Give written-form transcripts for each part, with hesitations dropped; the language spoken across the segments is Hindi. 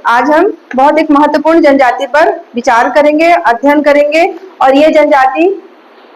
आज हम बहुत एक महत्वपूर्ण जनजाति पर विचार करेंगे, अध्ययन करेंगे और ये जनजाति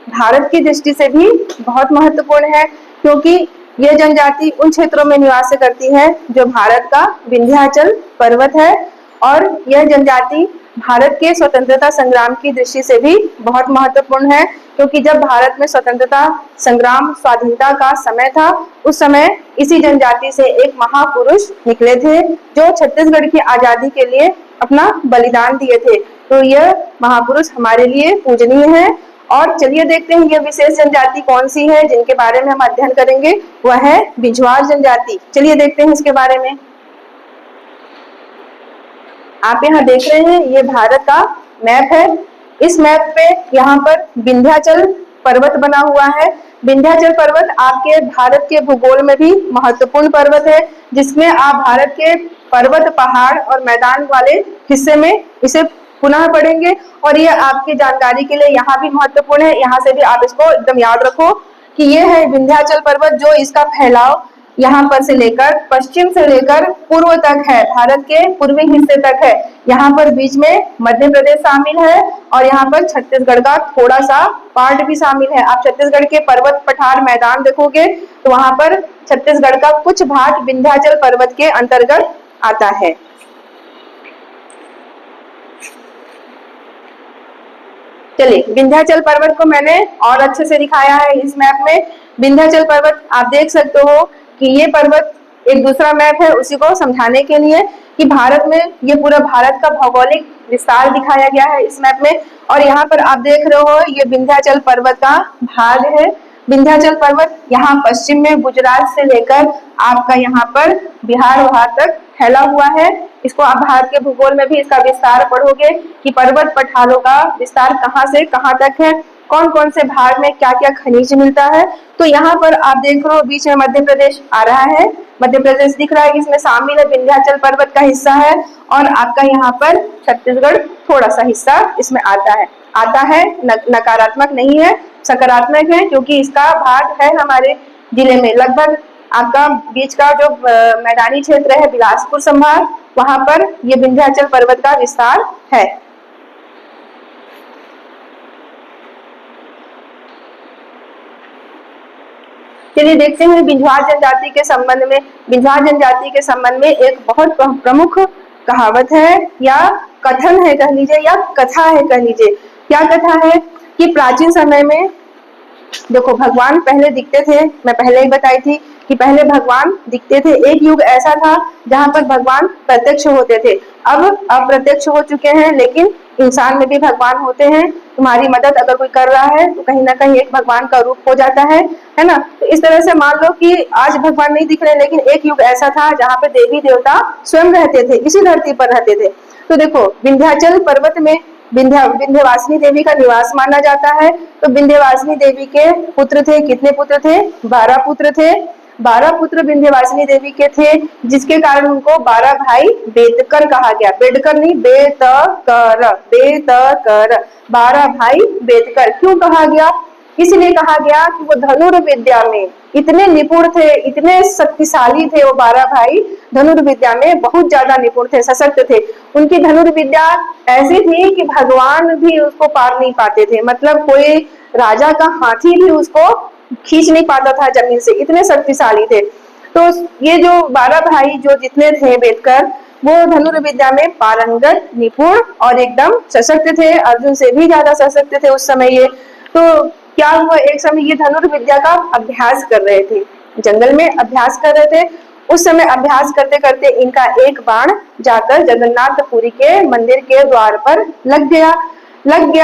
भारत की दृष्टि से भी बहुत महत्वपूर्ण है, क्योंकि यह जनजाति उन क्षेत्रों में निवास करती है जो भारत का विंध्याचल पर्वत है। और यह जनजाति भारत के स्वतंत्रता संग्राम की दृष्टि से भी बहुत महत्वपूर्ण है, क्योंकि जब भारत में स्वतंत्रता संग्राम स्वाधीनता का समय था, उस समय इसी जनजाति से एक महापुरुष निकले थे जो छत्तीसगढ़ की आजादी के लिए अपना बलिदान दिए थे। तो यह महापुरुष हमारे लिए पूजनीय है। और चलिए देखते हैं यह विशेष जनजाति कौन सी है जिनके बारे में हम अध्ययन करेंगे। वह है बिझवार जनजाति। चलिए देखते हैं इसके बारे में। आप यहाँ देख रहे हैं, ये भारत का मैप है। इस मैप पे यहाँ पर विंध्याचल पर्वत बना हुआ है। विंध्याचल पर्वत आपके भारत के भूगोल में भी महत्वपूर्ण पर्वत है, जिसमें आप भारत के पर्वत, पहाड़ और मैदान वाले हिस्से में इसे पुनः पढ़ेंगे। और ये आपकी जानकारी के लिए यहाँ भी महत्वपूर्ण है, यहाँ से भी आप इसको एकदम याद रखो कि ये है विंध्याचल पर्वत, जो इसका फैलाव यहाँ पर से लेकर पश्चिम से लेकर पूर्व तक है, भारत के पूर्वी हिस्से तक है। यहाँ पर बीच में मध्य प्रदेश शामिल है और यहाँ पर छत्तीसगढ़ का थोड़ा सा पार्ट भी शामिल है। आप छत्तीसगढ़ के पर्वत, पठार, मैदान देखोगे तो वहां पर छत्तीसगढ़ का कुछ भाग विंध्याचल पर्वत के अंतर्गत आता है। चलिए, विंध्याचल पर्वत को मैंने और अच्छे से दिखाया है इस मैप में। विंध्याचल पर्वत आप देख सकते हो कि ये पर्वत एक दूसरा मैप है, उसी को समझाने के लिए कि भारत में ये पूरा भारत का भौगोलिक विस्तार दिखाया गया है इस मैप में। और यहाँ पर आप देख रहे हो ये विंध्याचल पर्वत का भाग है। विंध्याचल पर्वत यहाँ पश्चिम में गुजरात से लेकर आपका यहाँ पर बिहार वहां तक फैला हुआ है। इसको आप भारत के भूगोल में भी इसका विस्तार पढ़ोगे कि पर्वत पठारों का विस्तार कहाँ से कहाँ तक है, कौन कौन से भाग में क्या क्या खनिज मिलता है। तो यहाँ पर आप देख रहे हो बीच में मध्य प्रदेश आ रहा है, मध्य प्रदेश दिख रहा है, इसमें शामिल है, विंध्याचल पर्वत का हिस्सा है। और आपका यहाँ पर छत्तीसगढ़ थोड़ा सा हिस्सा इसमें आता है, नकारात्मक नहीं है, सकारात्मक है, क्योंकि इसका भाग है हमारे जिले में। लगभग आपका बीच का जो मैदानी क्षेत्र है बिलासपुर संभाग, वहां पर ये विंध्याचल पर्वत का विस्तार है। चलिए देखते हैं बिझवार जनजाति के संबंध में। बिझवार जनजाति के संबंध में एक बहुत प्रमुख कहावत है या कथन है कह लीजिए, या कथा है कह लीजिए। क्या कथा है कि प्राचीन समय में देखो भगवान पहले दिखते थे, मैं पहले ही बताई थी कि पहले भगवान दिखते थे। एक युग ऐसा था जहां पर भगवान प्रत्यक्ष होते थे, अब अप्रत्यक्ष हो चुके हैं, लेकिन इंसान में भी भगवान होते हैं। तुम्हारी मदद अगर कोई कर रहा है तो कहीं ना कहीं एक भगवान का रूप हो जाता है ना। तो इस तरह से मान लो कि आज भगवान नहीं दिख रहे, लेकिन एक युग ऐसा था जहाँ पे देवी देवता स्वयं रहते थे, इसी धरती पर रहते थे। तो देखो विंध्याचल पर्वत में विंध्यवासिनी देवी का निवास माना जाता है। तो विंध्यवासिनी देवी के पुत्र थे, कितने पुत्र थे? 12 पुत्र थे। 12 पुत्र विंध्यवासिनी देवी के थे, जिसके कारण उनको 12 भाई बेतकर कहा गया। बेटकर नहीं, बेतकर, बेतकर, 12 भाई बेतकर क्यों कहा गया? इसलिए कहा गया कि वो धनुर्विद्या में इतने निपुण थे, इतने शक्तिशाली थे। वो 12 भाई धनुर्विद्या में बहुत ज्यादा निपुण थे, सशक्त थे। उनकी धनुर्विद्या ऐसी थी कि भगवान भी उसको पार नहीं पाते थे, मतलब कोई राजा का हाथी भी उसको खींच नहीं पाता था जमीन से, इतने शक्तिशाली थे। तो ये जो 12 भाई जो जितने थे बेटकर, वो धनुर्विद्या में पारंगत, निपुण और एकदम सशक्त थे। अर्जुन से भी ज्यादा सशक्त थे उस समय ये। तो क्या हुआ, एक समय ये धनुर्विद्या का अभ्यास कर रहे थे, जंगल में अभ्यास कर रहे थे। उस समय अभ्यास करते करते इनका एक बाण जाकर जगन्नाथपुरी के मंदिर के द्वार पर लग गया।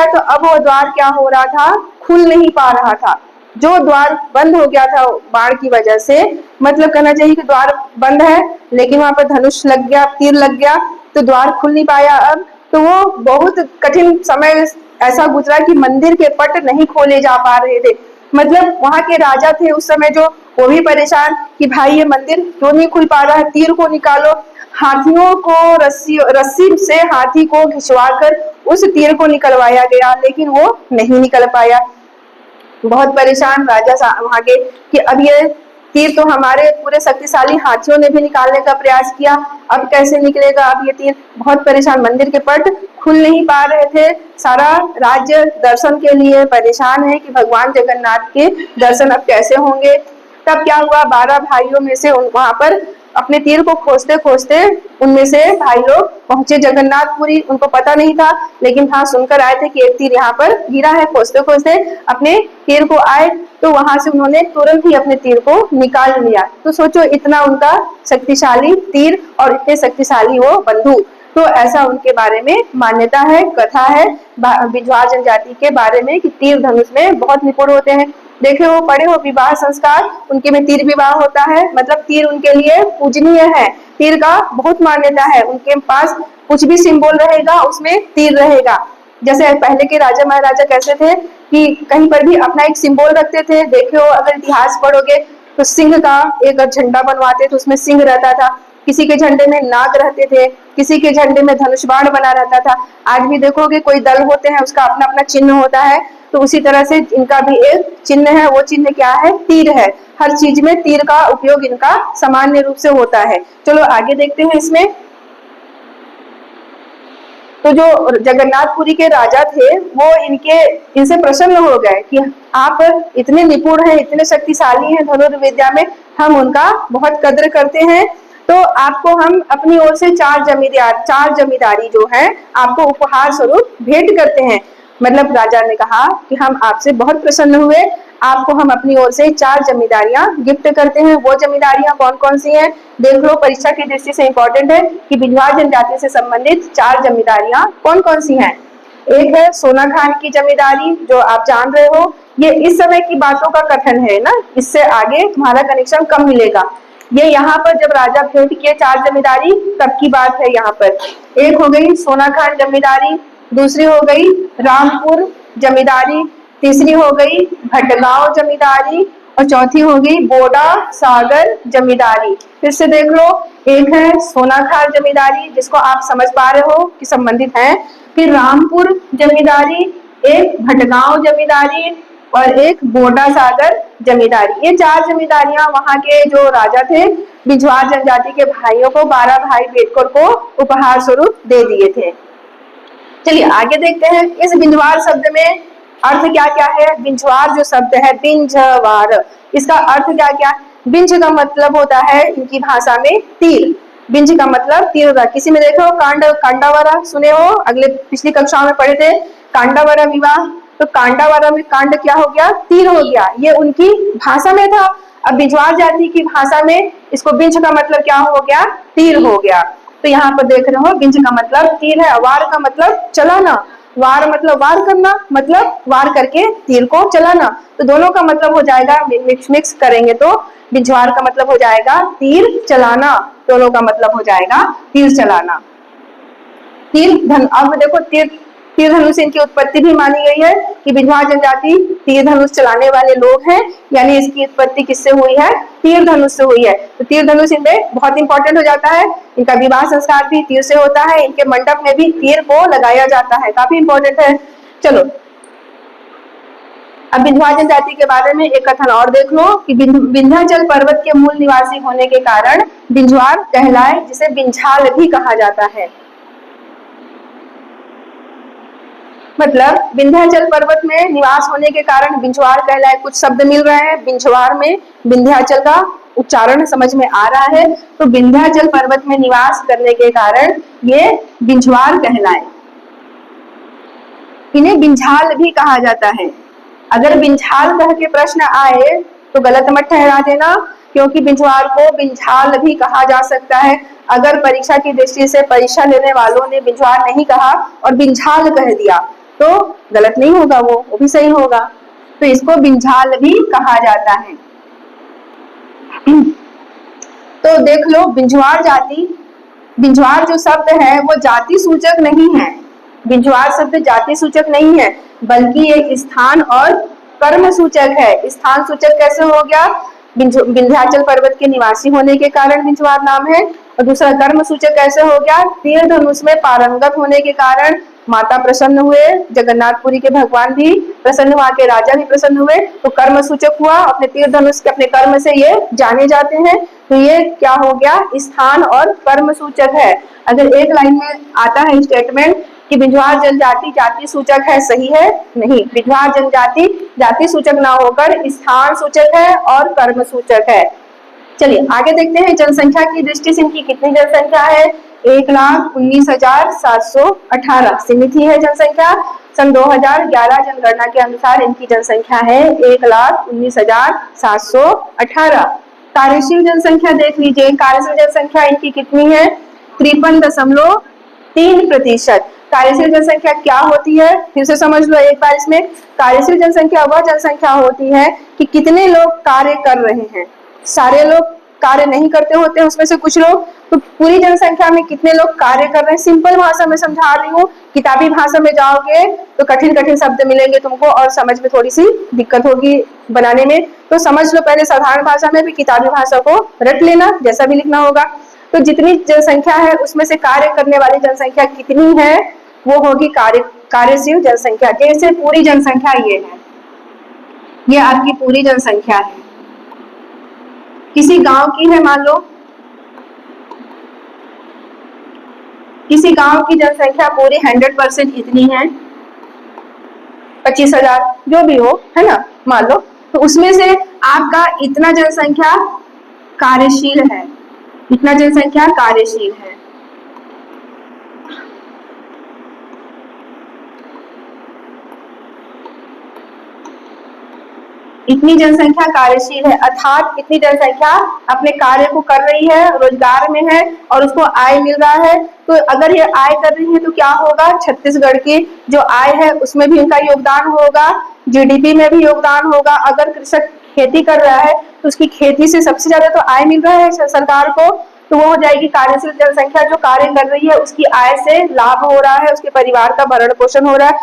तो अब वो द्वार क्या हो रहा था, खुल नहीं पा रहा था। जो द्वार बंद हो गया था बाण की वजह से, मतलब कहना चाहिए कि द्वार बंद है लेकिन वहां पर धनुष लग गया, तीर लग गया, तो द्वार खुल नहीं पाया। अब तो वो बहुत कठिन समय ऐसा गुजरा कि मंदिर के पट नहीं खोले जा पा रहे थे। मतलब वहां के राजा थे उस समय जो, वो भी परेशान कि भाई ये मंदिर क्यों नहीं खुल पा रहा है, तीर को निकालो। हाथियों को रस्सी से हाथी को खिंचवाकर उस तीर को निकलवाया गया, लेकिन वो नहीं निकल पाया। बहुत परेशान राजा वहां के कि अब ये तीर तो हमारे पूरे शक्तिशाली हाथियों ने भी निकालने का प्रयास किया, अब कैसे निकलेगा अब ये तीर, बहुत परेशान, मंदिर के पट खुल नहीं पा रहे थे, सारा राज्य दर्शन के लिए परेशान है कि भगवान जगन्नाथ के दर्शन अब कैसे होंगे। तब क्या हुआ, 12 भाइयों में से वहां पर अपने तीर को खोजते खोजते उनमें से भाई लोग पहुंचे जगन्नाथपुरी, उनको पता नहीं था लेकिन हाँ सुनकर आए थे कि एक तीर यहाँ पर गिरा है, खोजते खोजते अपने तीर को आए तो वहां से उन्होंने तुरंत ही अपने तीर को निकाल लिया। तो सोचो इतना उनका शक्तिशाली तीर और इतने शक्तिशाली वो बंदूक, तो ऐसा उनके बारे में मान्यता है, कथा है बिंझवार जनजाति के बारे में कि तीर धनुष में बहुत निपुण होते हैं। देखे हो, पढ़े हो विवाह संस्कार, उनके में तीर विवाह होता है, मतलब तीर उनके लिए पूजनीय है, तीर का बहुत मान्यता है, उनके पास कुछ भी सिंबल रहेगा उसमें तीर रहेगा। जैसे पहले के राजा महाराजा कैसे थे कि कहीं पर भी अपना एक सिंबल रखते थे, देखे हो अगर इतिहास पढ़ोगे तो सिंह का एक झंडा बनवाते थे, उसमें सिंह रहता था, किसी के झंडे में नाग रहते थे, किसी के झंडे में धनुष बाण बना रहता था। आज भी देखोगे कोई दल होते हैं उसका अपना अपना चिन्ह होता है, तो उसी तरह से इनका भी एक चिन्ह है, वो चिन्ह क्या है, तीर है। हर चीज में तीर का उपयोग इनका सामान्य रूप से होता है। चलो आगे देखते हैं इसमें। तो जो जगन्नाथपुरी के राजा थे वो इनसे प्रसन्न हो गए कि आप इतने निपुण हैं, इतने शक्तिशाली हैं धनुर्विद्या में, हम उनका बहुत कद्र करते हैं, तो आपको हम अपनी ओर से 4 जमींदारी जो है आपको उपहार स्वरूप भेंट करते हैं। मतलब राजा ने कहा कि हम आपसे बहुत प्रसन्न हुए, आपको हम अपनी ओर से 4 जमींदारियां गिफ्ट करते हैं। वो जमींदारियां कौन कौन सी हैं देख लो, परीक्षा की दृष्टि से इंपॉर्टेंट है कि बिंझवार जनजाति से संबंधित 4 जमींदारियां कौन कौन सी हैं। एक है सोना खान की जमींदारी, जो आप जान रहे हो, ये इस समय की बातों का कथन है ना, इससे आगे तुम्हारा कनेक्शन कम मिलेगा। ये यहाँ पर जब राजा भेंट किए 4 जमींदारी तब की बात है। यहाँ पर एक हो गई सोना खान जमींदारी, दूसरी हो गई रामपुर जमींदारी, तीसरी हो गई भटगांव जमींदारी और चौथी हो गई बोडा सागर जमींदारी। फिर से देख लो, एक है सोनाखार जमींदारी जिसको आप समझ पा रहे हो कि संबंधित है, फिर रामपुर जमींदारी, एक भटगांव जमींदारी और एक बोडा सागर जमींदारी। ये 4 जमींदारियां वहां के जो राजा थे बिंझवार जनजाति के भाइयों को, 12 भाई बेटकर को उपहार स्वरूप दे दिए थे। चलिए आगे देखते हैं, इस बिंझवार शब्द में अर्थ क्या क्या है। बिंझवार जो शब्द है बिंझवार, इसका अर्थ क्या क्या, बिंझ का मतलब होता है इनकी भाषा में तीर, बिंझ का मतलब तीर होता है। किसी में देखो कांडावरा सुने हो, अगले पिछली कक्षाओं में पढ़े थे कांडावरा विवाह, तो कांडावरा में कांड क्या हो गया, तीर हो गया, ये उनकी भाषा में था। अब बिंझवार जाति की भाषा में इसको बिंझ का मतलब क्या हो गया, तीर हो गया। तो यहाँ पर देख रहे हो बिंझ का मतलब तीर है, वार का मतलब चलाना, वार मतलब वार करना, मतलब वार करके तीर को चलाना, तो दोनों का मतलब हो जाएगा, मिक्स करेंगे तो बिंझवार का मतलब हो जाएगा तीर चलाना, दोनों का मतलब हो जाएगा तीर चलाना। अब देखो तीर धनुष इनकी उत्पत्ति भी मानी गई है कि बिंझवार जनजाति तीर धनुष चलाने वाले लोग हैं, यानी इसकी उत्पत्ति किससे हुई है, तीर धनुष से हुई है। तो तीर धनुष इनमें बहुत इंपॉर्टेंट हो जाता है, इनका विवाह संस्कार भी तीर से होता है, इनके मंडप में भी तीर को लगाया जाता है, काफी इंपॉर्टेंट है। चलो अब बिंझवार जनजाति के बारे में एक कथन और देख लो कि विंध्याचल पर्वत के मूल निवासी होने के कारण बिंझवार कहलाए, जिसे बिंझाल भी कहा जाता है। मतलब विंध्याचल पर्वत में निवास होने के कारण बिंझवार कहलाए, कुछ शब्द मिल रहे हैं बिंझवार में, विंध्याचल का उच्चारण समझ में आ रहा है, तो विंध्याचल पर्वत में निवास करने के कारण ये बिंझवार कहलाए। इन्हें बिंझाल भी कहा जाता है। अगर बिंझाल कह के प्रश्न आए तो गलत मत ठहरा देना, क्योंकि बिंझवार को बिंझाल भी कहा जा सकता है। अगर परीक्षा की दृष्टि से परीक्षा लेने वालों ने बिंझवार नहीं कहा और बिंझाल कह दिया तो गलत नहीं होगा, वो भी सही होगा, तो इसको बिंझाल भी कहा जाता है। तो देख लो बिंझवार जाति, बिंझवार जो शब्द है वो जाति सूचक नहीं है, बिंझवार शब्द जाति सूचक नहीं है, बल्कि एक स्थान और कर्म सूचक है। स्थान सूचक कैसे हो गया, विंध्याचल पर्वत के निवासी होने के कारण बिंझवार नाम है, और दूसरा कर्म सूचक कैसे हो गया, तीर धनुष में पारंगत होने के कारण माता प्रसन्न हुए, जगन्नाथपुरी के भगवान भी प्रसन्न, वहां के राजा भी प्रसन्न हुए, तो कर्म सूचक हुआ, अपने तीर धनुष के अपने कर्म से ये जाने जाते हैं। तो ये क्या हो गया, स्थान और कर्म सूचक है। अगर एक लाइन में आता है स्टेटमेंट कि बिंझवार जनजाति जाति सूचक है, सही है? नहीं, बिंझवार जनजाति जाति सूचक ना होकर स्थान सूचक है और कर्म सूचक है। चलिए आगे देखते हैं, जनसंख्या की दृष्टि से इनकी कितनी जनसंख्या है? 1,19,718 सीमित ही है जनसंख्या। सन 2011 जनगणना के अनुसार इनकी जनसंख्या है 1,19,718। कार्यशील जनसंख्या देख लीजिए, कार्यशील जनसंख्या इनकी कितनी है? 53.3%। कार्यशील जनसंख्या क्या होती है, फिर से समझ लो एक बार इसमें। कार्यशील जनसंख्या वह जनसंख्या होती है कि कितने लोग कार्य कर रहे हैं। सारे लोग कार्य नहीं करते होते, उसमें से कुछ लोग, तो पूरी जनसंख्या में कितने लोग कार्य कर रहे हैं। सिंपल भाषा में समझा रही हूँ, किताबी भाषा में जाओगे तो कठिन कठिन शब्द मिलेंगे तुमको और समझ में थोड़ी सी दिक्कत होगी बनाने में, तो समझ लो पहले साधारण भाषा में, भी किताबी भाषा को रट लेना जैसा भी लिखना होगा। तो जितनी जनसंख्या है उसमें से कार्य करने वाली जनसंख्या कितनी है, वो होगी कार्यशील जनसंख्या। जैसे पूरी जनसंख्या ये है, ये आपकी पूरी जनसंख्या है, किसी गांव की है, मान लो किसी गांव की जनसंख्या पूरी 100% इतनी है, 25,000 जो भी हो, है ना, मान लो, तो उसमें से आपका इतना जनसंख्या कार्यशील है, इतना जनसंख्या कार्यशील है। इतनी जनसंख्या कार्यशील है, अर्थात इतनी जनसंख्या अपने कार्य को कर रही है, रोजगार में है और उसको आय मिल रहा है। तो अगर ये आय कर रही है तो क्या होगा, छत्तीसगढ़ की जो आय है उसमें भी उनका योगदान होगा, जीडीपी में भी योगदान होगा। अगर कृषक खेती कर रहा है तो उसकी खेती से सबसे ज्यादा तो आय मिल रहा है सरकार को, तो वो हो जाएगी कार्यशील जनसंख्या। जो कार्य कर रही है उसकी आय से लाभ हो रहा है, उसके परिवार का भरण पोषण हो रहा है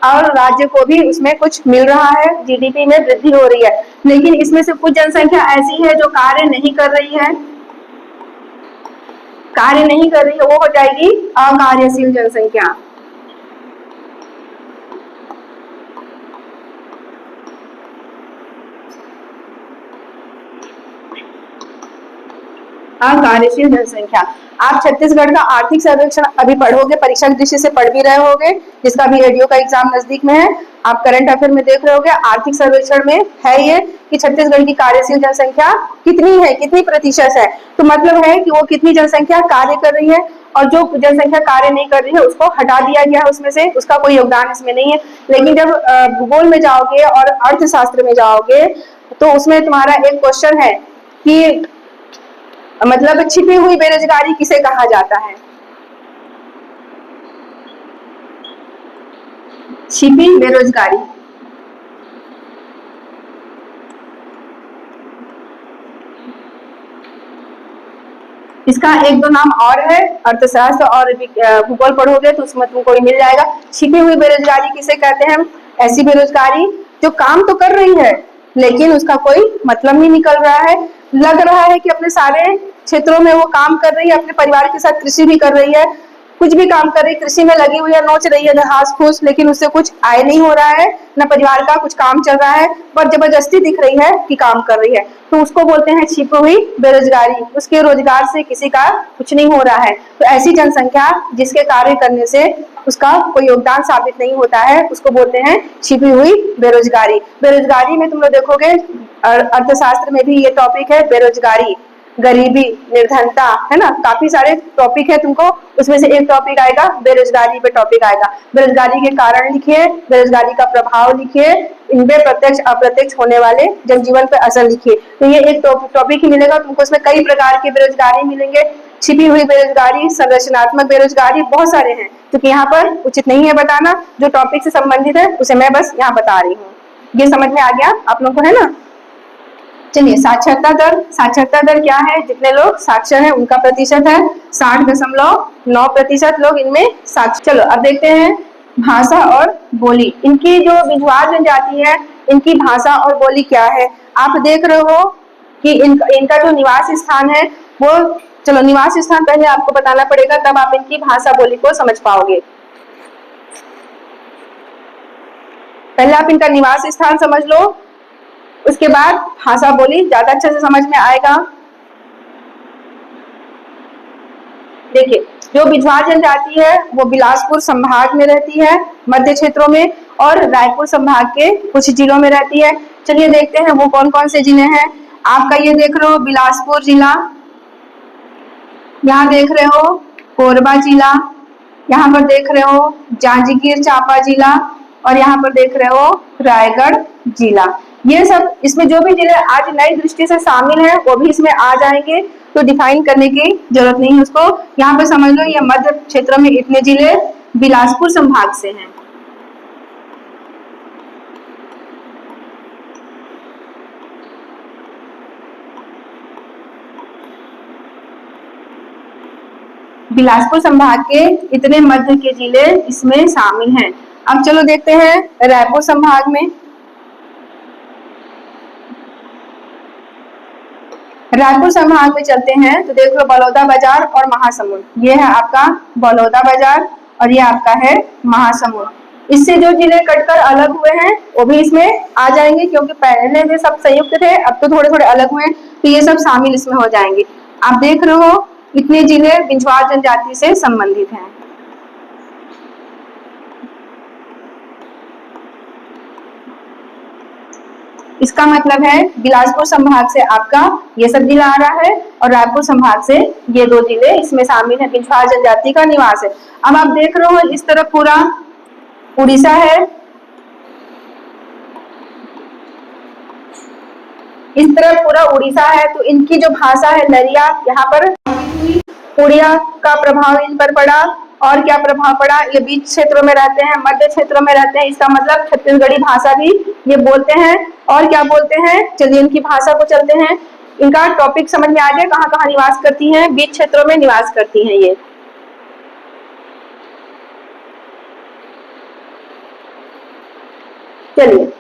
और राज्य को भी उसमें कुछ मिल रहा है, जीडीपी में वृद्धि हो रही है। लेकिन इसमें से कुछ जनसंख्या ऐसी है जो कार्य नहीं कर रही है, कार्य नहीं कर रही है, वो हो जाएगी अकार्यशील जनसंख्या। अकार्यशील जनसंख्या। आप छत्तीसगढ़ का आर्थिक सर्वेक्षण अभी पढ़ोगे, परीक्षा की दृष्टि से पढ़ भी रहे होगे, जिसका भी एडीओ का एग्जाम नजदीक में है, आप करंट अफेयर में देख रहे होगे। आर्थिक सर्वेक्षण में है ये कि छत्तीसगढ़ की कार्यशील जनसंख्या कितनी है, कितनी प्रतिशत है। तो मतलब है कि वो कितनी जनसंख्या कार्य कर रही है और जो जनसंख्या कार्य नहीं कर रही है उसको हटा दिया गया है उसमें से, उसका कोई योगदान इसमें नहीं है। लेकिन जब भूगोल में जाओगे और अर्थशास्त्र में जाओगे तो उसमें तुम्हारा एक क्वेश्चन है कि मतलब छिपी हुई बेरोजगारी किसे कहा जाता है? छिपी बेरोजगारी। इसका एक दो नाम और है, अर्थशास्त्र और भूगोल पढ़ोगे तो उसमें तुमको मिल जाएगा। छिपी हुई बेरोजगारी किसे कहते हैं? ऐसी बेरोजगारी जो काम तो कर रही है लेकिन उसका कोई मतलब नहीं निकल रहा है, लग रहा है कि अपने सारे क्षेत्रों में वो काम कर रही है, अपने परिवार के साथ कृषि भी कर रही है, कुछ भी काम कर रही है, कृषि में लगी हुई है, नोच रही है घास फूस, लेकिन उससे कुछ आय नहीं हो रहा है, न परिवार का कुछ काम चल रहा है, पर जबरदस्ती दिख रही है कि काम कर रही है, तो उसको बोलते हैं छिपी हुई बेरोजगारी। उसके रोजगार से किसी का कुछ नहीं हो रहा है। तो ऐसी जनसंख्या जिसके कार्य करने से उसका कोई योगदान साबित नहीं होता है उसको बोलते हैं छिपी हुई बेरोजगारी। बेरोजगारी में तुम लोग देखोगे अर्थशास्त्र में भी ये टॉपिक है, बेरोजगारी, गरीबी, निर्धनता, है ना, काफी सारे टॉपिक है तुमको, उसमें से एक टॉपिक आएगा बेरोजगारी पे टॉपिक आएगा। बेरोजगारी के कारण लिखिए, बेरोजगारी का प्रभाव लिखिए, इनपे प्रत्यक्ष अप्रत्यक्ष होने वाले जनजीवन पे असर लिखिए। तो ये एक टॉपिक ही मिलेगा तुमको, इसमें कई प्रकार की बेरोजगारी मिलेंगे, छिपी हुई बेरोजगारी, संरचनात्मक बेरोजगारी, बहुत सारे हैं, क्योंकि यहाँ पर उचित नहीं है बताना, जो टॉपिक से संबंधित है उसे मैं बस यहाँ बता रही हूँ। ये समझ में आ गया आप लोग को, है ना? चलिए, साक्षरता दर। साक्षरता दर क्या है? जितने लोग साक्षर हैं उनका प्रतिशत है 60.9% लोग इनमें साक्षर। चलो अब देखते हैं भाषा और बोली। इनकी जो बिझवार जनजाति है इनकी भाषा और बोली क्या है? आप देख रहे हो कि इनका जो निवास स्थान है वो, चलो निवास स्थान पहले आपको बताना पड़ेगा, तब आप इनकी भाषा बोली को समझ पाओगे। पहले आप इनका निवास स्थान समझ लो, उसके बाद भाषा बोली ज्यादा अच्छे से समझ में आएगा। देखिए, जो बिजवार जनजाति है वो बिलासपुर संभाग में रहती है, मध्य क्षेत्रों में, और रायपुर संभाग के कुछ जिलों में रहती है। चलिए देखते हैं वो कौन कौन से जिले हैं। आपका ये देख रहे हो बिलासपुर जिला, यहाँ देख रहे हो कोरबा जिला, यहाँ पर देख रहे हो जांजगीर चांपा जिला, और यहाँ पर देख रहे हो रायगढ़ जिला। ये सब इसमें जो भी जिले आज नई दृष्टि से शामिल है वो भी इसमें आ जाएंगे, तो डिफाइन करने की जरूरत नहीं है उसको। यहाँ पर समझ लो ये मध्य क्षेत्र में इतने जिले बिलासपुर संभाग से हैं। बिलासपुर संभाग के इतने मध्य के जिले इसमें शामिल हैं। अब चलो देखते हैं रायपुर संभाग में। रायपुर संभाग में चलते हैं तो देख लो बलौदा बाजार और महासमुंद, ये है आपका बलौदा बाजार और ये आपका है महासमुंद। इससे जो जिले कटकर अलग हुए हैं वो भी इसमें आ जाएंगे, क्योंकि पहले वे सब संयुक्त थे, अब तो थोड़े थोड़े अलग हुए, तो ये सब शामिल इसमें हो जाएंगे। आप देख रहे हो इतने जिले बिंझवार जनजाति से संबंधित हैं। इसका मतलब है बिलासपुर संभाग से आपका ये सब जिला आ रहा है और रायपुर संभाग से ये दो जिले इसमें शामिल हैं, बिंझवार जनजाति का निवास है। अब आप देख रहे हो इस तरफ पूरा उड़ीसा है, इस तरफ पूरा उड़ीसा है, तो इनकी जो भाषा है लरिया, यहाँ पर उड़िया का प्रभाव इन पर पड़ा। और क्या प्रभाव पड़ा, ये बीच क्षेत्रों में रहते हैं, मध्य क्षेत्रों में रहते हैं, इसका मतलब छत्तीसगढ़ी भाषा भी ये बोलते हैं। और क्या बोलते हैं, चलिए इनकी भाषा को चलते हैं। इनका टॉपिक समझ में आ गया, कहाँ कहाँ निवास करती हैं, बीच क्षेत्रों में निवास करती हैं ये। चलिए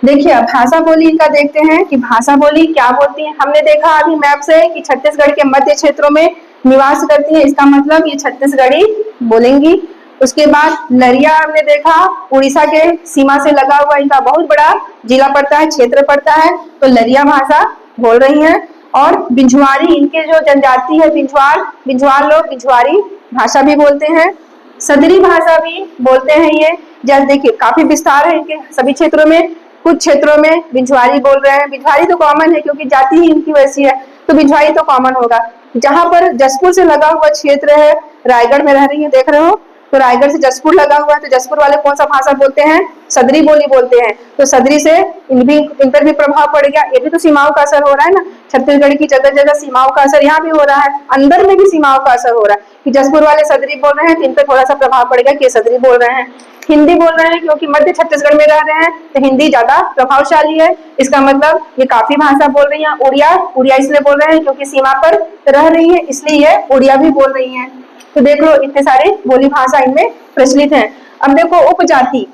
देखिए अब भाषा बोली इनका देखते हैं कि भाषा बोली क्या बोलती है। हमने देखा अभी मैप से कि छत्तीसगढ़ के मध्य क्षेत्रों में निवास करती है, इसका मतलब ये छत्तीसगढ़ी बोलेंगी। उसके बाद लरिया हमने देखा उड़ीसा के सीमा से लगा हुआ इनका बहुत बड़ा जिला पड़ता है, क्षेत्र पड़ता है, तो लरिया भाषा बोल रही है। और बिंझवारी इनके जो जनजाति है बिंझवार लोग बिंझवारी भाषा भी बोलते हैं, सदरी भाषा भी बोलते हैं ये। जैसे देखिए काफी विस्तार है इनके सभी क्षेत्रों में, कुछ क्षेत्रों में बिंझवारी बोल रहे हैं। बिंझवारी तो कॉमन है क्योंकि जाति ही इनकी वैसी है, तो बिंझवारी तो कॉमन होगा। जहां पर जसपुर से लगा हुआ क्षेत्र है, रायगढ़ में रह रही है, देख रहे हो, तो रायगढ़ से जसपुर लगा हुआ है, तो जसपुर वाले कौन सा भाषा बोलते हैं, सदरी बोली बोलते हैं। तो सदरी से इन पर भी प्रभाव पड़ गया, ये भी तो सीमाओं का असर हो रहा है ना, छत्तीसगढ़ की जगह जगह सीमाओं का असर यहाँ भी हो रहा है, अंदर में भी सीमाओं का असर हो रहा है कि जसपुर वाले सदरी बोल रहे हैं तो इन पर थोड़ा सा प्रभाव पड़ेगा कि सदरी बोल रहे हैं। हिंदी बोल रहे हैं क्योंकि मध्य छत्तीसगढ़ में रह रहे हैं तो हिंदी ज्यादा प्रभावशाली है, इसका मतलब ये काफी भाषा बोल रही है। उड़िया इसलिए बोल रहे हैं क्योंकि सीमा पर रह रही है, इसलिए ये उड़िया भी बोल रही है। तो देख लो इतने सारे बोली भाषा इनमें प्रचलित है। अब देखो उपजाति,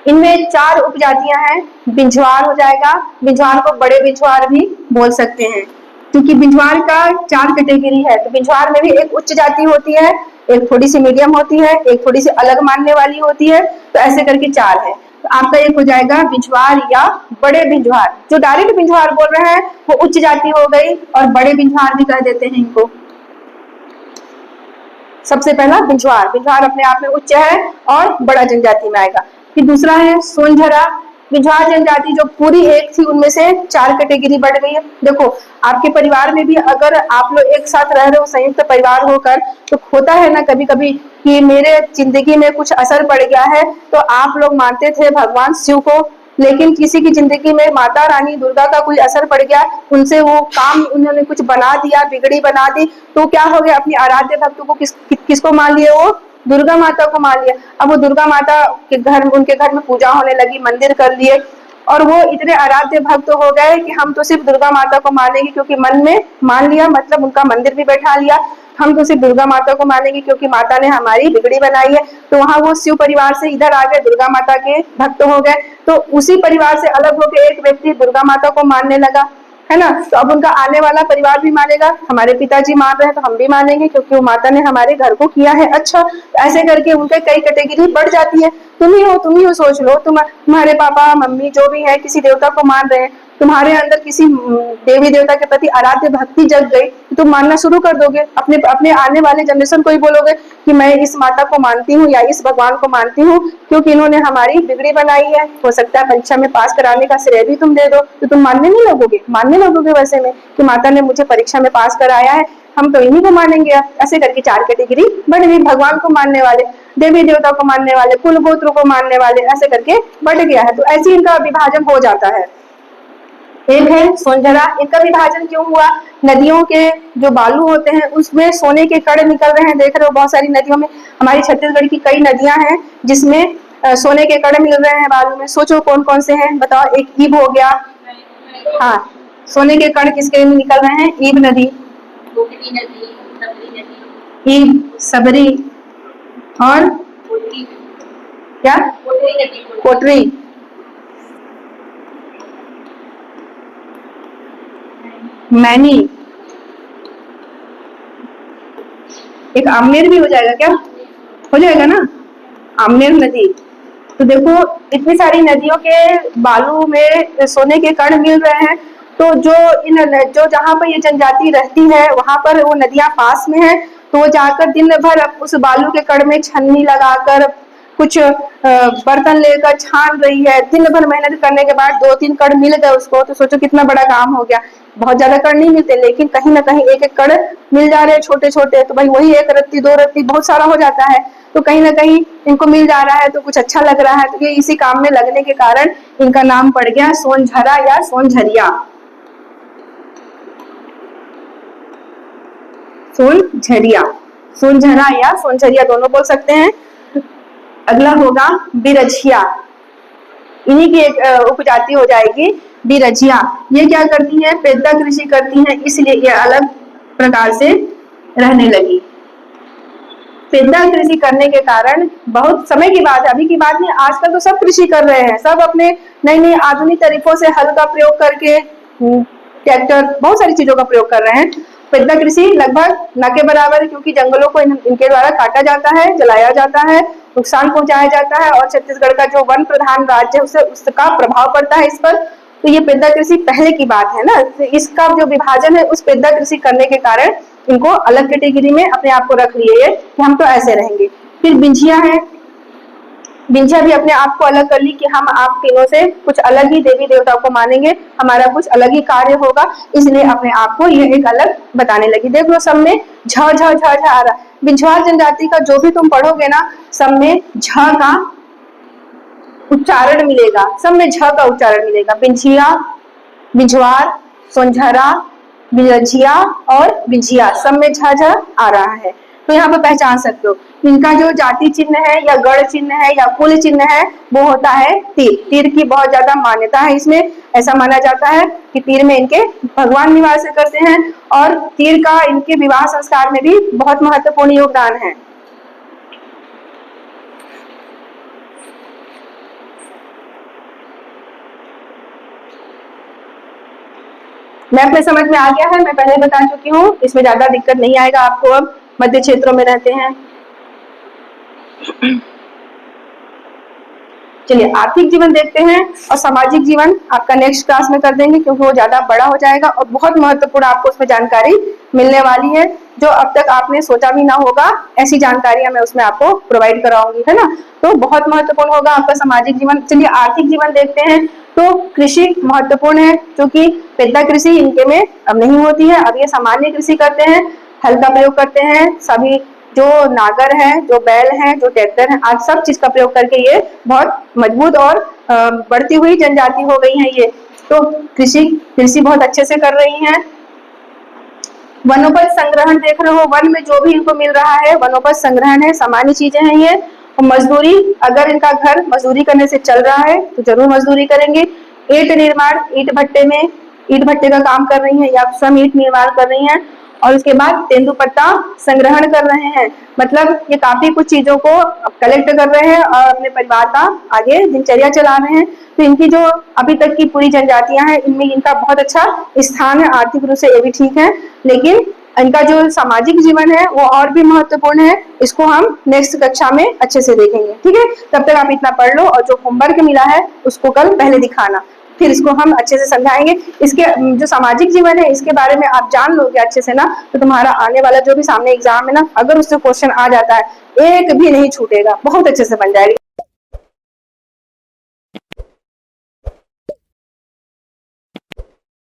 इनमें 4 उपजातियां हैं। बिंझवार हो जाएगा, बिंझवार को बड़े बिंझवार भी बोल सकते हैं क्योंकि बिंझवार का 4 कैटेगरी है। तो बिंझवार में भी एक उच्च जाति होती है, एक थोड़ी सी मीडियम होती है, एक थोड़ी सी अलग मानने वाली होती है, तो ऐसे करके 4 है। तो आपका एक हो जाएगा बिंझवार या बड़े बिंझवार। जो डायरेक्ट बिंझवार बोल रहे हैं वो उच्च जाति हो गई, और बड़े बिंझवार भी कह देते हैं इनको। सबसे पहला बिंझवार अपने आप में उच्च है और बड़ा जनजाति में आएगा। फिर दूसरा है सोनझरा। बिंझवार जनजाति जो पूरी एक थी उनमें से 4 कैटेगरी बढ़ गई है। देखो आपके परिवार में भी अगर आप लोग एक साथ रह रहे हो संयुक्त परिवार होकर, तो होता है ना कभी कभी कि मेरे जिंदगी में कुछ असर पड़ गया है, तो आप लोग मानते थे भगवान शिव को, लेकिन किसी की जिंदगी में माता रानी दुर्गा का कोई असर पड़ गया, उनसे वो काम उन्होंने कुछ बना दिया, बिगड़ी बना दी, तो क्या हो गया, अपनी आराध्य भक्त को किसको मान लिए, वो दुर्गा माता को मान लिया। अब वो दुर्गा माता के घर, उनके घर में पूजा होने लगी, मंदिर कर लिए, और वो इतने आराध्य भक्त हो गए कि हम तो सिर्फ दुर्गा माता को मानेंगे, क्योंकि मन में मान लिया, मतलब उनका मंदिर भी बैठा लिया, हम तो सिर्फ दुर्गा माता को मानेंगे क्योंकि माता ने हमारी बिगड़ी बनाई है। तो वहां वो शिव परिवार से इधर आ गए, दुर्गा माता के भक्त हो गए। तो उसी परिवार से अलग होकर एक व्यक्ति दुर्गा माता को मानने लगा। है ना। तो अब उनका आने वाला परिवार भी मानेगा, हमारे पिताजी मान रहे हैं तो हम भी मानेंगे, क्योंकि वो माता ने हमारे घर को किया है अच्छा। ऐसे करके उनके कई कैटेगरी बढ़ जाती है। तुम ही हो, सोच लो, तुम्हारे पापा मम्मी जो भी है किसी देवता को मान रहे हैं, तुम्हारे अंदर किसी देवी देवता के प्रति आराध्य भक्ति जग गई, तो तुम मानना शुरू कर दोगे, अपने अपने आने वाले जनरेशन को ही बोलोगे कि मैं इस माता को मानती हूँ या इस भगवान को मानती हूँ, क्योंकि इन्होंने हमारी बिगड़ी बनाई है। हो सकता है परीक्षा में पास कराने का श्रेय भी तुम दे दो, तो तुम मानने नहीं लगोगे, मानने लगोगे वैसे में कि माता ने मुझे परीक्षा में पास कराया है, हम तो इन्हीं को मानेंगे। ऐसे करके 4 कैटेगरी बढ़ गई, भगवान को मानने वाले, देवी देवता को मानने वाले, कुल गोत्र को मानने वाले, ऐसे करके बढ़ गया है। तो ऐसे इनका विभाजन हो जाता है। एक है सोनझरा, इनका विभाजन क्यों हुआ? नदियों के जो बालू होते हैं उसमें सोने के कण निकल रहे हैं, देख रहे हो बहुत सारी नदियों में, हमारी छत्तीसगढ़ की कई नदियां हैं जिसमें सोने के कण मिल रहे हैं बालू में। सोचो कौन कौन से हैं, बताओ। एक ईब हो गया, हाँ, सोने के कण किसके निकल रहे हैं? ईब नदी, ईब, सबरी और क्या, कोटरी, मैनी, एक आमनेर भी हो जाएगा क्या? हो जाएगा ना, आमनेर नदी। तो देखो इतनी सारी नदियों के बालू में सोने के कण मिल रहे हैं। तो जो जहाँ पर ये जनजाति रहती है वहां पर वो नदियां पास में है, तो वो जाकर दिन भर उस बालू के कण में छन्नी लगाकर कुछ बर्तन लेकर छान रही है। दिन भर मेहनत करने के बाद 2-3 कण मिल गए उसको, तो सोचो कितना बड़ा काम हो गया। बहुत ज्यादा कण नहीं मिलते, लेकिन कहीं ना कहीं एक एक कण मिल जा रहे हैं छोटे छोटे, तो भाई वही 1 रत्ती 2 रत्ती बहुत सारा हो जाता है। तो कहीं ना कहीं इनको मिल जा रहा है तो कुछ अच्छा लग रहा है, तो ये इसी काम में लगने के कारण इनका नाम पड़ गया सोनझरा या सोनझरिया। सोनझरिया, सोनझरा या सोनझरिया दोनों बोल सकते हैं। अगला होगा बिरझिया, इन्हीं की एक उपजाति हो जाएगी बिरझिया। ये क्या करती है? पेद्दा कृषि करती है, इसलिए ये अलग प्रकार से रहने लगी। पेद्दा कृषि करने के कारण बहुत समय की बात है, अभी की बात नहीं, आजकल तो सब कृषि कर रहे हैं, सब अपने नई नई आधुनिक तरीकों से हल का प्रयोग करके, ट्रैक्टर, बहुत सारी चीजों का प्रयोग कर रहे हैं। पेद्दा कृषि लगभग न के बराबर है, क्योंकि जंगलों को इनके द्वारा काटा जाता है, जलाया जाता है, नुकसान पहुंचाया जाता है, और छत्तीसगढ़ का जो वन प्रधान राज्य है उसे उसका प्रभाव पड़ता है इस पर। तो ये पेद्दा कृषि पहले की बात है ना, तो इसका जो विभाजन है उस पेद्दा कृषि करने के कारण इनको अलग कैटेगरी में अपने आप को रख लिए कि हम तो ऐसे रहेंगे। फिर बिंझिया है, बिंझिया भी अपने आप को अलग कर ली कि हम आप तीनों से कुछ अलग ही देवी देवताओं को मानेंगे, हमारा कुछ अलग ही कार्य होगा, इसलिए अपने आप को यह एक अलग बताने लगी। देख लो सब में झ झ झ झ आ रहा। बिंझवार जनजाति का जो भी तुम पढ़ोगे ना, सब में झ का उच्चारण मिलेगा, सब में झ का उच्चारण मिलेगा। बिंझिया, बिंझवार, सोनझरा, बिरझिया और बिंझिया, सब में झ झ आ रहा है। तो यहाँ पे पहचान सकते हो। इनका जो जाति चिन्ह है या गढ़ चिन्ह है या कुल चिन्ह है वो होता है तीर। तीर की बहुत ज्यादा मान्यता है इसमें, ऐसा माना जाता है कि तीर में इनके भगवान निवास करते हैं, और तीर का इनके विवाह संस्कार में भी बहुत महत्वपूर्ण योगदान है। मैप में समझ में आ गया है, मैं पहले बता चुकी हूँ, इसमें ज्यादा दिक्कत नहीं आएगा आपको। अब मध्य क्षेत्रों में रहते हैं। चलिए आर्थिक जीवन देखते हैं, और सामाजिक जीवन आपका नेक्स्ट क्लास में कर देंगे, क्योंकि वो ज्यादा बड़ा हो जाएगा और बहुत महत्वपूर्ण आपको उसमें जानकारी मिलने वाली है, जो अब तक आपने सोचा भी ना होगा, ऐसी जानकारियां मैं उसमें आपको प्रोवाइड कराऊंगी, है ना। तो बहुत महत्वपूर्ण होगा आपका सामाजिक जीवन। चलिए आर्थिक जीवन देखते हैं। तो कृषि महत्वपूर्ण है, क्योंकि पेद्दा कृषि इनके में अब नहीं होती है, अब ये सामान्य कृषि करते हैं, हल का प्रयोग करते हैं। सभी जो नागर है, जो बैल है, जो ट्रैक्टर है, आज सब चीज का प्रयोग करके ये बहुत मजबूत और बढ़ती हुई जनजाति हो गई है ये। तो कृषि कृषि बहुत अच्छे से कर रही हैं। वनोपज संग्रहण देख रहे हो, वन में जो भी इनको मिल रहा है वनोपज संग्रहण है, सामान्य चीजें हैं ये। और मजदूरी, अगर इनका घर मजदूरी करने से चल रहा है तो जरूर मजदूरी करेंगे। ईंट निर्माण, ईंट भट्टे में ईंट भट्टे का काम कर रही है या स्वयं ईंट निर्माण कर रही है। और उसके बाद तेंदुपत्ता संग्रहण कर रहे हैं, मतलब ये काफी कुछ चीजों को कलेक्ट कर रहे हैं और अपने परिवार का आगे दिनचर्या चला रहे हैं। तो इनकी जो अभी तक की पूरी जनजातियां हैं इनमें इनका बहुत अच्छा स्थान है, आर्थिक रूप से ये भी ठीक है, लेकिन इनका जो सामाजिक जीवन है वो और भी महत्वपूर्ण है। इसको हम नेक्स्ट कक्षा में अच्छे से देखेंगे, ठीक है। तब तक आप इतना पढ़ लो और जो होमवर्क मिला है उसको कल पहले दिखाना, फिर इसको हम अच्छे से समझाएंगे। इसके जो सामाजिक जीवन है इसके बारे में आप जान लोगे अच्छे से ना, तो तुम्हारा आने वाला जो भी सामने एग्जाम है ना, अगर उससे क्वेश्चन आ जाता है एक भी नहीं छूटेगा, बहुत अच्छे से बन जाएगा।